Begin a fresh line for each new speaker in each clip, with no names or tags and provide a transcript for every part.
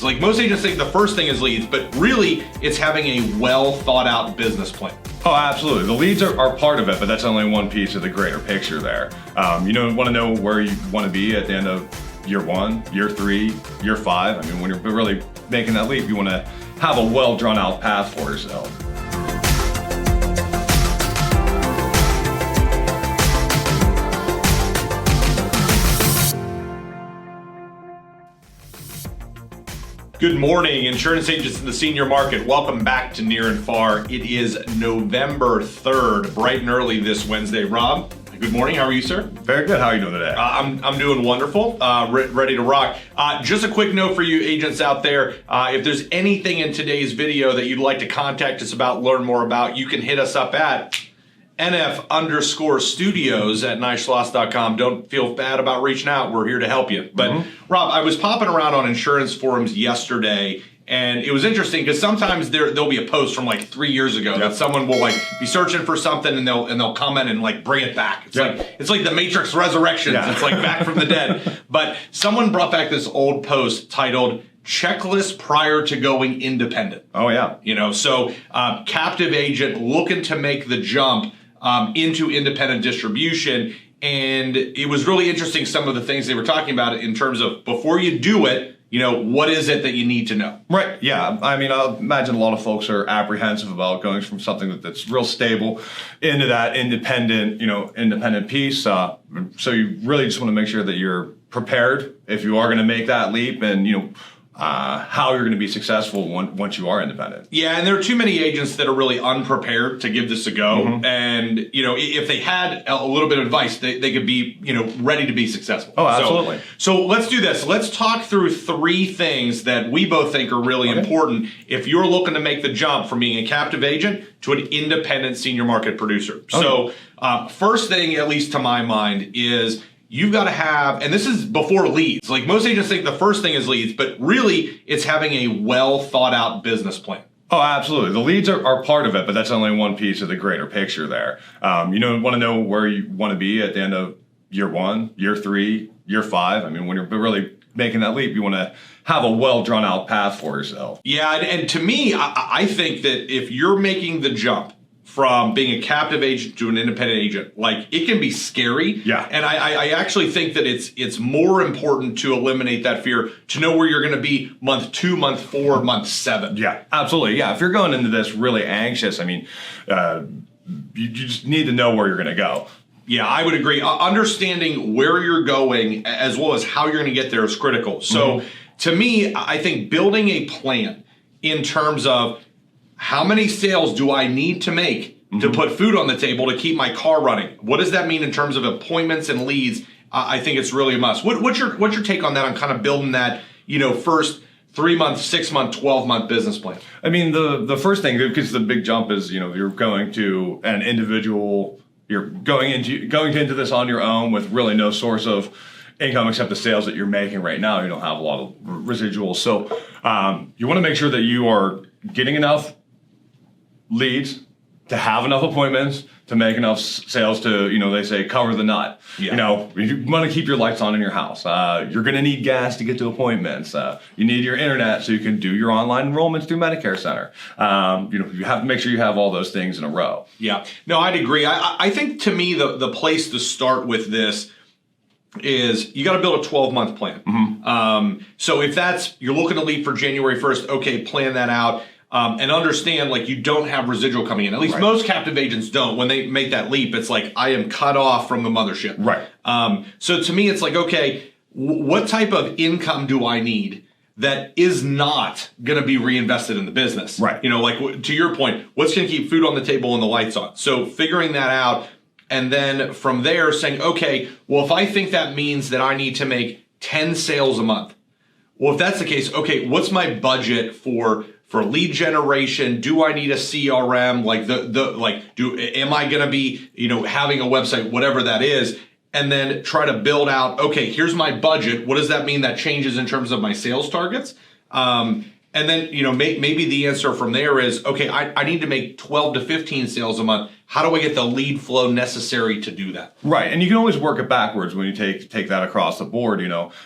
leads. Like most agents think the first thing is leads, but really it's having a well thought out business plan.
Oh, absolutely. The leads are part of it, but that's only one piece of the greater picture there. You want to know where you want to be at the end of year 1, year 3, year 5. I mean, when you're really making that leap, you want to have a well drawn out path for yourself.
Good morning, insurance agents in the senior market. Welcome back to Near and Far. It is November 3rd, bright and early this Wednesday. Rob, good morning. How are you, sir?
Very good. How are you doing today?
I'm doing wonderful. Ready to rock. Just a quick note for you agents out there. If there's anything in today's video that you'd like to contact us about, learn more about, you can hit us up at NF_studios at Neishloss.com. Don't feel bad about reaching out. We're here to help you. But Rob, I was popping around on insurance forums yesterday, and it was interesting because sometimes there'll be a post from like 3 years ago that someone will like be searching for something and they'll comment and like bring it back. It's like the Matrix Resurrections. It's like back from the dead. But someone brought back this old post titled "Checklist Prior to Going Independent."
Oh yeah.
So captive agent looking to make the jump into independent distribution. And it was really interesting, some of the things they were talking about in terms of before you do it, what is it that you need to know? Right.
Yeah. I mean, I imagine a lot of folks are apprehensive about going from something that's real stable into that independent piece. So you really just want to make sure that you're prepared if you are going to make that leap and, how you're going to be successful once you are independent.
Yeah, and there are too many agents that are really unprepared to give this a go. And, if they had a little bit of advice, they could be, ready to be successful.
Oh, absolutely.
So let's do this. Let's talk through 3 things that we both think are really important if you're looking to make the jump from being a captive agent to an independent senior market producer. So first thing, at least to my mind, is you've got to have, and this is before leads. Like most agents think the first thing is leads, but really it's having a well thought out business plan.
Oh, absolutely. The leads are part of it, but that's only one piece of the greater picture there. Want to know where you want to be at the end of year 1, year 3, year 5. I mean, when you're really making that leap, you want to have a well drawn out path for yourself.
Yeah, and to me, I think that if you're making the jump from being a captive agent to an independent agent, like it can be scary.
Yeah.
And I actually think that it's more important to eliminate that fear, to know where you're going to be month 2, month 4, month 7.
Yeah, absolutely. Yeah. If you're going into this really anxious, I mean, you just need to know where you're going to go.
Yeah, I would agree. Understanding where you're going as well as how you're going to get there is critical. So to me, I think building a plan in terms of how many sales do I need to make to put food on the table to keep my car running? What does that mean in terms of appointments and leads? I think it's really a must. What's your take on that, on kind of building that, first 3-month, 6-month, 12-month business plan?
I mean, the first thing, because the big jump is, you're going to an individual, you're going into this on your own with really no source of income except the sales that you're making right now. You don't have a lot of residuals. So you want to make sure that you are getting enough leads to have enough appointments to make enough sales to, they say cover the nut. Yeah. You want to keep your lights on in your house. You're going to need gas to get to appointments. You need your internet so you can do your online enrollments through Medicare Center. You have to make sure you have all those things in a row.
Yeah. No, I'd agree. I think to me, the place to start with this is you got to build a 12-month plan. So if you're looking to leave for January 1st, okay, plan that out. And understand, like, you don't have residual coming in. At least most captive agents don't. When they make that leap, it's like, I am cut off from the mothership.
Right.
So to me, it's like, okay, what type of income do I need that is not going to be reinvested in the business?
Right.
Like to your point, what's going to keep food on the table and the lights on? So figuring that out, and then from there saying, okay, well, if I think that means that I need to make 10 sales a month, well, if that's the case, okay, what's my budget for lead generation? Do I need a CRM? Am I going to be, having a website, whatever that is, and then try to build out, okay, here's my budget. What does that mean that changes in terms of my sales targets? And then, maybe the answer from there is, okay, I need to make 12 to 15 sales a month. How do I get the lead flow necessary to do that?
Right. And you can always work it backwards when you take that across the board.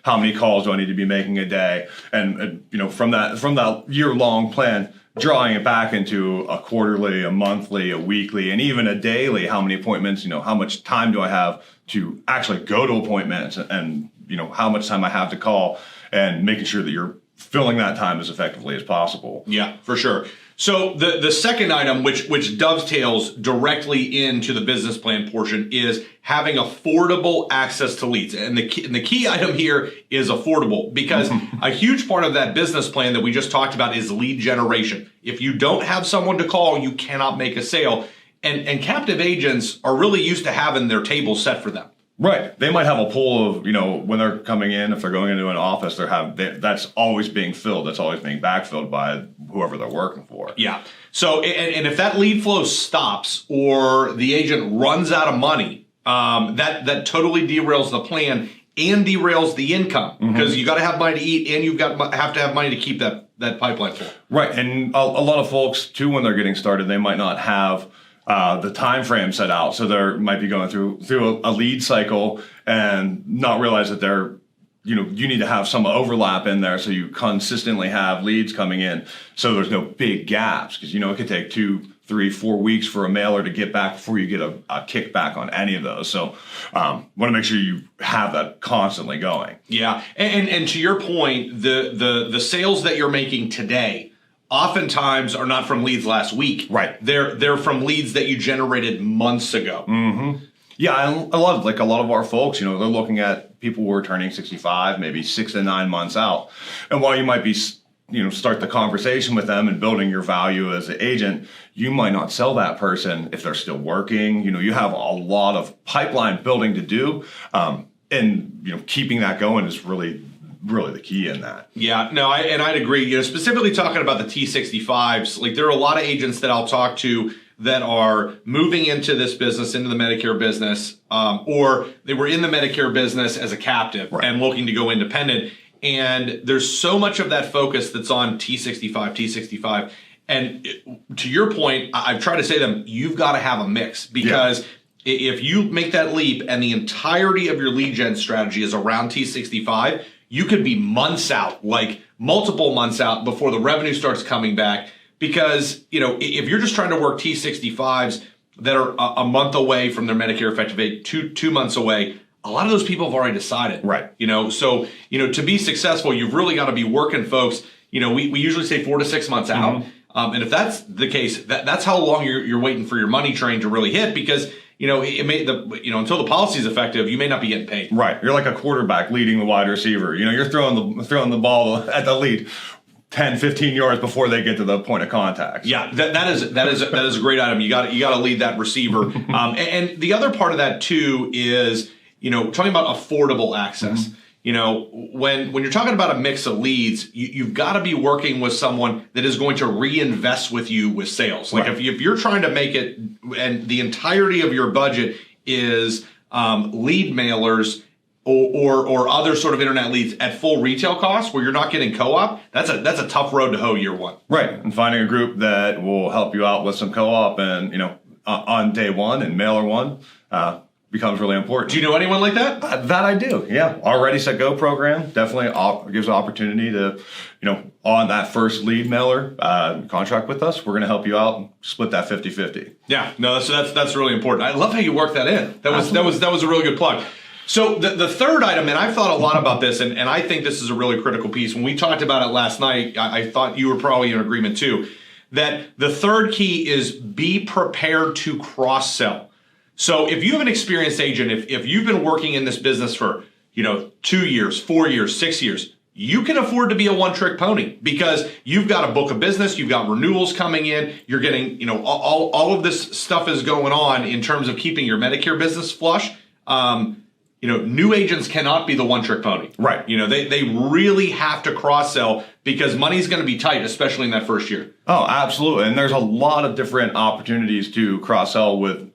How many calls do I need to be making a day? And from that year-long plan, drawing it back into a quarterly, a monthly, a weekly, and even a daily, how many appointments, how much time do I have to actually go to appointments, and how much time I have to call, and making sure that you're filling that time as effectively as possible.
Yeah, for sure. So the second item, which dovetails directly into the business plan portion, is having affordable access to leads. And the key item here is affordable, because a huge part of that business plan that we just talked about is lead generation. If you don't have someone to call, you cannot make a sale. And captive agents are really used to having their table set for them.
Right. They might have a pool of, when they're coming in, if they're going into an office, that's always being filled. That's always being backfilled by whoever they're working for.
Yeah. So, and if that lead flow stops or the agent runs out of money, that totally derails the plan and derails the income, because you got to have money to eat, and have to have money to keep that pipeline full.
Right. And a lot of folks too, when they're getting started, they might not have the time frame set out, so they might be going through a lead cycle and not realize that you need to have some overlap in there, so you consistently have leads coming in, so there's no big gaps, because it could take 2, 3, 4 weeks for a mailer to get back before you get a kickback on any of those. So want to make sure you have that constantly going.
Yeah, and to your point, the sales that you're making today oftentimes are not from leads last week.
Right.
They're from leads that you generated months ago.
Mm-hmm. Yeah, and a lot of our folks, they're looking at people who are turning 65, maybe 6 to 9 months out. And while you might be, start the conversation with them and building your value as an agent, you might not sell that person if they're still working. You have a lot of pipeline building to do. And keeping that going is really the key in that.
Yeah, no, I'd agree. Specifically talking about the T65s, like there are a lot of agents that I'll talk to that are moving into this business, into the Medicare business, or they were in the Medicare business as a captive and looking to go independent. And there's so much of that focus that's on T65. And to your point, I've tried to say to them, you've got to have a mix, because if you make that leap and the entirety of your lead gen strategy is around T65, you could be months out, like multiple months out, before the revenue starts coming back. Because, if you're just trying to work T65s that are a month away from their Medicare effective date, two months away, a lot of those people have already decided.
Right.
So, to be successful, you've really got to be working folks. We usually say 4 to 6 months out. And if that's the case, that's how long you're waiting for your money train to really hit, because it may until the policy is effective, you may not be getting paid.
Right. You're like a quarterback leading the wide receiver. You're throwing the ball at the lead 10, 15 yards before they get to the point of contact.
Yeah, that is a great item. You got to lead that receiver. And the other part of that too is talking about affordable access. When you're talking about a mix of leads, you've got to be working with someone that is going to reinvest with you with sales. Like if you're trying to make it, and the entirety of your budget is lead mailers or other sort of internet leads at full retail cost, where you're not getting co-op, that's a tough road to hoe year one.
Right, and finding a group that will help you out with some co-op and on day one and mailer one. Becomes really important.
Do you know anyone like that?
That I do, yeah. Our Ready, Set, Go program definitely gives an opportunity to, on that first lead mailer contract with us, we're going to help you out and split that 50-50.
Yeah, no, so that's really important. I love how you work that in. That was a really good plug. So the third item, and I've thought a lot about this, and I think this is a really critical piece. When we talked about it last night, I thought you were probably in agreement too, that the third key is be prepared to cross-sell. So if you have an experienced agent, if you've been working in this business for 2 years, 4 years, 6 years, you can afford to be a one-trick pony, because you've got a book of business, you've got renewals coming in, you're getting, all of this stuff is going on in terms of keeping your Medicare business flush. New agents cannot be the one-trick pony.
Right.
They really have to cross-sell because money's going to be tight, especially in that first year.
Oh, absolutely. And there's a lot of different opportunities to cross-sell with,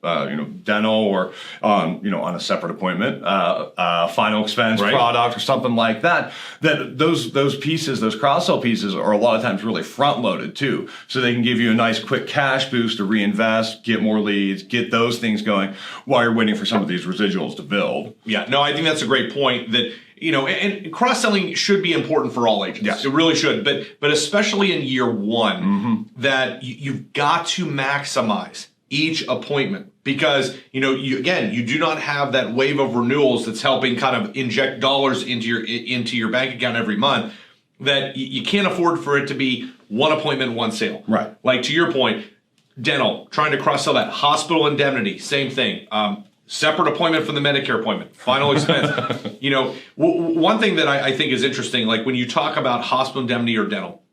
dental or, on a separate appointment, final expense product or something like that. That those pieces, those cross-sell pieces are a lot of times really front-loaded too. So they can give you a nice quick cash boost to reinvest, get more leads, get those things going while you're waiting for some of these residuals to build.
Yeah, no, I think that's a great point that, and cross-selling should be important for all agents.
Yes.
It really should. But especially in year one, that you've got to maximize each appointment because, you do not have that wave of renewals that's helping kind of inject dollars into your bank account every month, that you can't afford for it to be one appointment, one sale. Right. Like to your point, dental, trying to cross-sell that. Hospital indemnity, same thing. Separate appointment from the Medicare appointment, final expense. One thing that I think is interesting, like when you talk about hospital indemnity or dental,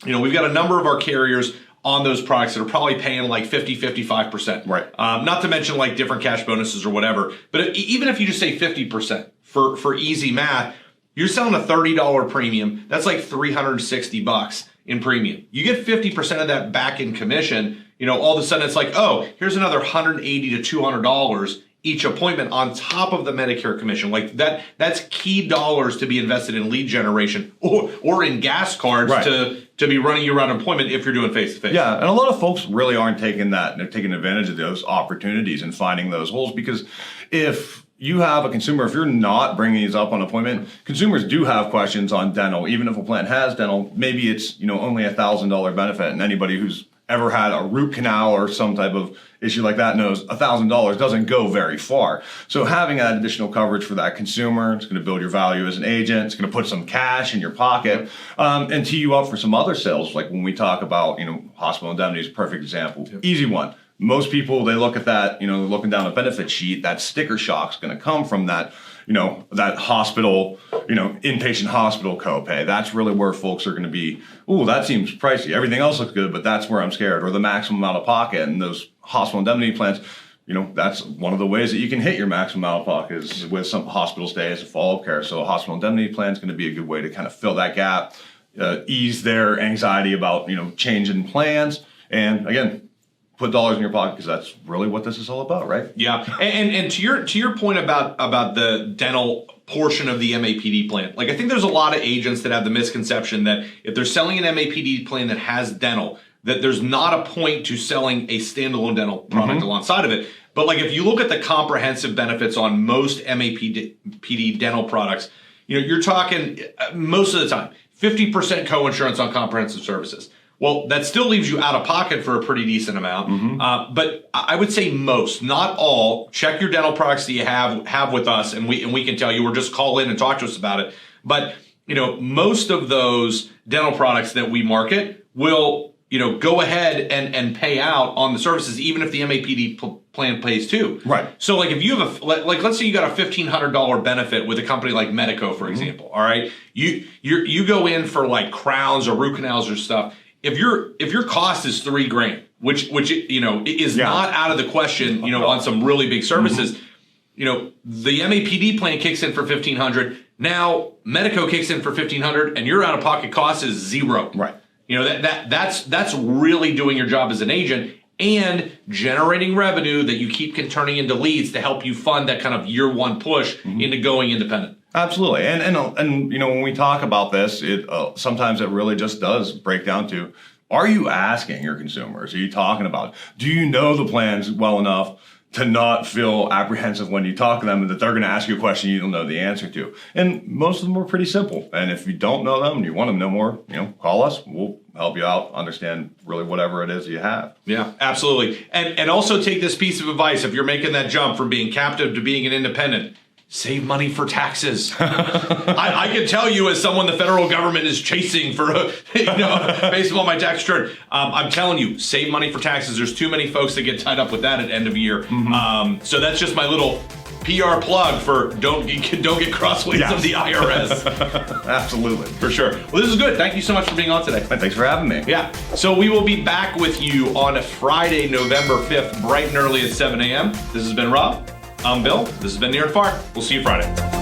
we've got a number of our carriers on those products that are probably paying like 50, 55%. Right. Not to mention like different cash bonuses or whatever. But even if you just say 50% for easy math, you're selling a $30 premium. That's like $360 in premium. You get 50% of that back in commission. All of a sudden it's like, oh, here's another $180 to $200 each appointment on top of the Medicare commission. Like that's key dollars to be invested in lead generation or in gas cards to be running you around appointment if you're doing face-to-face.
Yeah, and a lot of folks really aren't taking advantage of those opportunities and finding those holes, because if you have a consumer, if you're not bringing these up on appointment, consumers do have questions on dental. Even if a plan has dental, maybe it's only $1,000 benefit, and anybody who's ever had a root canal or some type of issue like that knows $1,000 doesn't go very far. So having that additional coverage for that consumer, it's going to build your value as an agent. It's going to put some cash in your pocket and tee you up for some other sales. Like when we talk about, hospital indemnity is a perfect example. Yep. Easy one. Most people, they look at that, they're looking down a benefit sheet, that sticker shock's going to come from that, that hospital, inpatient hospital copay. That's really where folks are going to be, ooh, that seems pricey. Everything else looks good, but that's where I'm scared. Or the maximum out of pocket. And those hospital indemnity plans, that's one of the ways that you can hit your maximum out of pocket is with some hospital stays and follow-up care. So a hospital indemnity plan is going to be a good way to kind of fill that gap, ease their anxiety about, changing plans. And again, put dollars in your pocket, because that's really what this is all about, right?
Yeah, and to your point about the dental portion of the MAPD plan, like I think there's a lot of agents that have the misconception that if they're selling an MAPD plan that has dental, that there's not a point to selling a standalone dental product alongside of it. But like if you look at the comprehensive benefits on most MAPD dental products, you're talking most of the time 50% coinsurance on comprehensive services. Well, that still leaves you out of pocket for a pretty decent amount. But I would say most, not all. Check your dental products that you have with us, and we can tell you, or just call in and talk to us about it. But most of those dental products that we market will go ahead and pay out on the services, even if the MAPD plan pays too. Right. So like if you have let's say you got a $1,500 benefit with a company like Medico, for example. All right, you go in for like crowns or root canals or stuff. If your cost is $3,000, which is not out of the question, on some really big services, the MAPD plan kicks in for $1,500. Now Medico kicks in for $1,500, and your out of pocket cost is $0. Right. That's really doing your job as an agent and generating revenue that you keep turning into leads to help you fund that kind of year one push into going independent.
Absolutely. And when we talk about this, sometimes it really just does break down to, are you asking your consumers? Are you talking about, do you know the plans well enough to not feel apprehensive when you talk to them and that they're going to ask you a question you don't know the answer to? And most of them are pretty simple. And if you don't know them and you want to know more, call us. We'll help you out, understand really whatever it is you have.
Yeah, absolutely. And also take this piece of advice. If you're making that jump from being captive to being an independent, save money for taxes. I can tell you, as someone the federal government is chasing for, based on my tax return, I'm telling you, save money for taxes. There's too many folks that get tied up with that at end of year. So that's just my little PR plug for don't get crossways of the IRS.
Absolutely.
For sure. Well, this is good. Thank you so much for being on today.
And thanks for having me.
Yeah. So we will be back with you on Friday, November 5th, bright and early at 7 a.m. This has been Rob. I'm Bill. This has been Near and Far. We'll see you Friday.